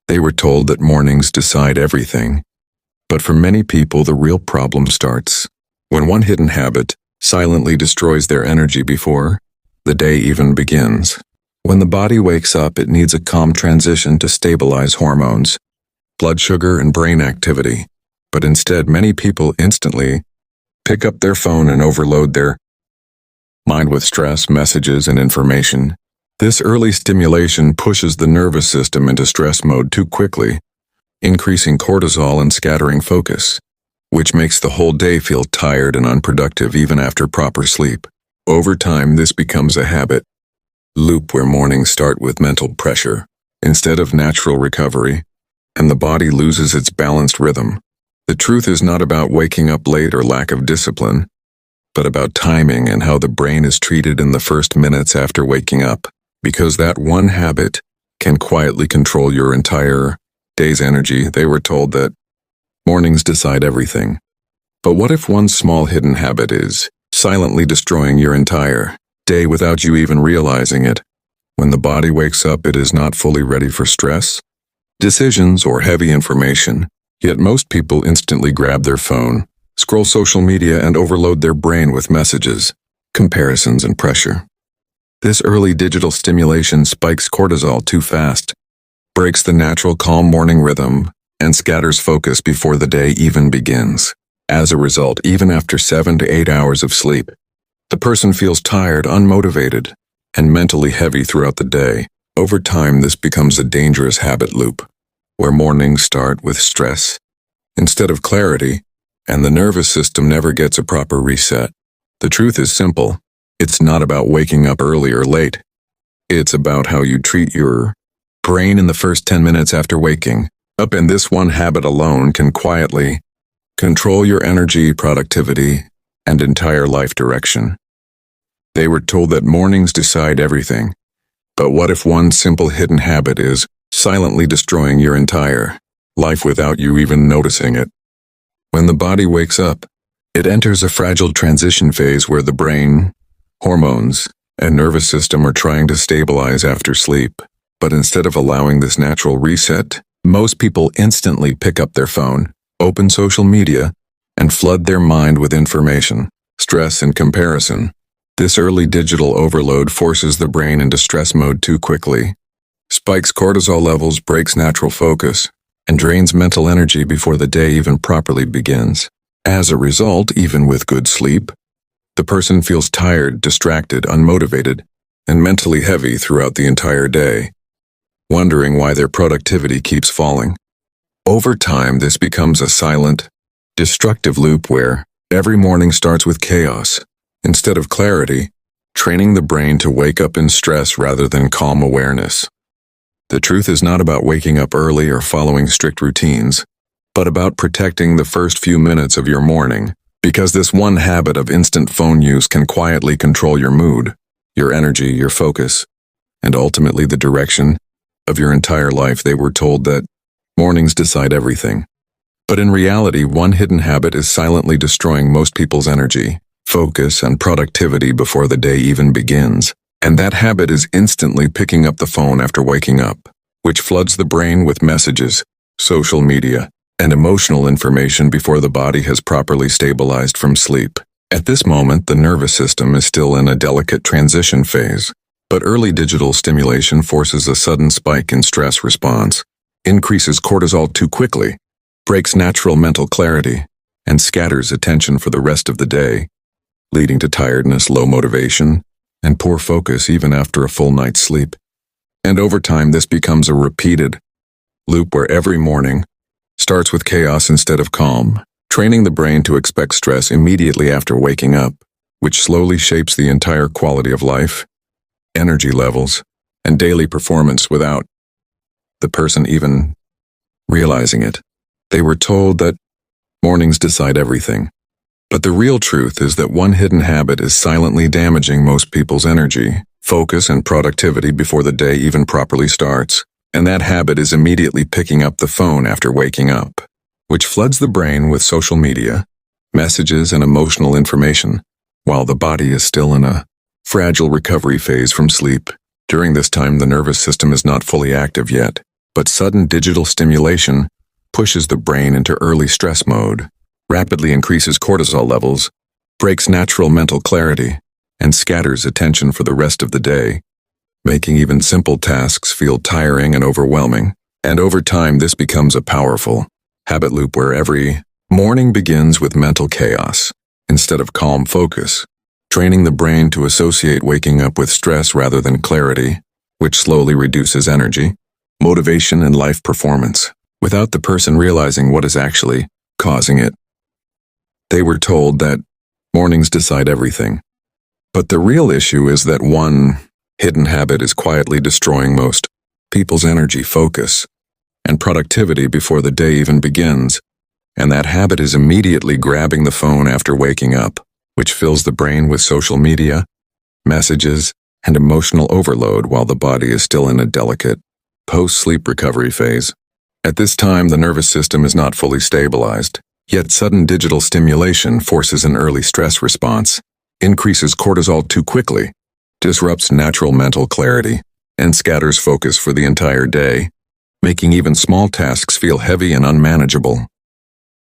They were told that mornings decide everything. But for many people, the real problem starts when one hidden habit silently destroys their energy before the day even begins. When the body wakes up, it needs a calm transition to stabilize hormones, blood sugar, and brain activity. But instead, many people instantly pick up their phone and overload their mind with stress, messages, and information. This early stimulation pushes the nervous system into stress mode too quickly, increasing cortisol and scattering focus, which makes the whole day feel tired and unproductive even after proper sleep. Over time, this becomes a habit loop where mornings start with mental pressure instead of natural recovery, and the body loses its balanced rhythm. The truth is not about waking up late or lack of discipline, but about timing and how the brain is treated in the first minutes after waking up, because that one habit can quietly control your entire day's energy. They were told that mornings decide everything. But what if one small hidden habit is silently destroying your entire day without you even realizing it? When the body wakes up, it is not fully ready for stress, decisions, or heavy information. Yet most people instantly grab their phone, scroll social media, and overload their brain with messages, comparisons, and pressure. This early digital stimulation spikes cortisol too fast, breaks the natural calm morning rhythm, and scatters focus before the day even begins. As a result, even after 7 to 8 hours of sleep, the person feels tired, unmotivated, and mentally heavy throughout the day. Over time, this becomes a dangerous habit loop, where mornings start with stress instead of clarity, and the nervous system never gets a proper reset. The truth is simple. It's not about waking up early or late. It's about how you treat your brain in the first 10 minutes after waking up, and this one habit alone can quietly control your energy, productivity, and entire life direction. They were told that mornings decide everything. But what if one simple hidden habit is silently destroying your entire life without you even noticing it? When the body wakes up, it enters a fragile transition phase where the brain, hormones, and nervous system are trying to stabilize after sleep. But instead of allowing this natural reset, most people instantly pick up their phone, open social media, and flood their mind with information, stress, and comparison. This early digital overload forces the brain into stress mode too quickly, spikes cortisol levels, breaks natural focus, and drains mental energy before the day even properly begins. As a result, even with good sleep, the person feels tired, distracted, unmotivated, and mentally heavy throughout the entire day, wondering why their productivity keeps falling. Over time, this becomes a silent, destructive loop where every morning starts with chaos instead of clarity, training the brain to wake up in stress rather than calm awareness. The truth is not about waking up early or following strict routines, but about protecting the first few minutes of your morning, because this one habit of instant phone use can quietly control your mood, your energy, your focus, and ultimately the direction of your entire life. They were told that mornings decide everything. But in reality, one hidden habit is silently destroying most people's energy, focus, and productivity before the day even begins. And that habit is instantly picking up the phone after waking up, which floods the brain with messages, social media, and emotional information before the body has properly stabilized from sleep. At this moment, the nervous system is still in a delicate transition phase, but early digital stimulation forces a sudden spike in stress response, increases cortisol too quickly, breaks natural mental clarity, and scatters attention for the rest of the day, leading to tiredness, low motivation, and poor focus even after a full night's sleep. And over time, this becomes a repeated loop where every morning starts with chaos instead of calm, training the brain to expect stress immediately after waking up, which slowly shapes the entire quality of life, energy levels, and daily performance without the person even realizing it. They were told that mornings decide everything. But the real truth is that one hidden habit is silently damaging most people's energy, focus, and productivity before the day even properly starts. And that habit is immediately picking up the phone after waking up, which floods the brain with social media, messages, and emotional information, while the body is still in a fragile recovery phase from sleep. During this time, the nervous system is not fully active yet, But sudden digital stimulation pushes the brain into early stress mode, rapidly increases cortisol levels, breaks natural mental clarity, and scatters attention for the rest of the day, making even simple tasks feel tiring and overwhelming. And over time, this becomes a powerful habit loop where every morning begins with mental chaos instead of calm focus, training the brain to associate waking up with stress rather than clarity, which slowly reduces energy, motivation, and life performance, without the person realizing what is actually causing it. They were told that mornings decide everything. But the real issue is that one hidden habit is quietly destroying most people's energy, focus, and productivity before the day even begins. And that habit is immediately grabbing the phone after waking up, which fills the brain with social media, messages, and emotional overload while the body is still in a delicate post-sleep recovery phase. At this time, the nervous system is not fully stabilized, yet sudden digital stimulation forces an early stress response, increases cortisol too quickly, disrupts natural mental clarity, and scatters focus for the entire day, making even small tasks feel heavy and unmanageable.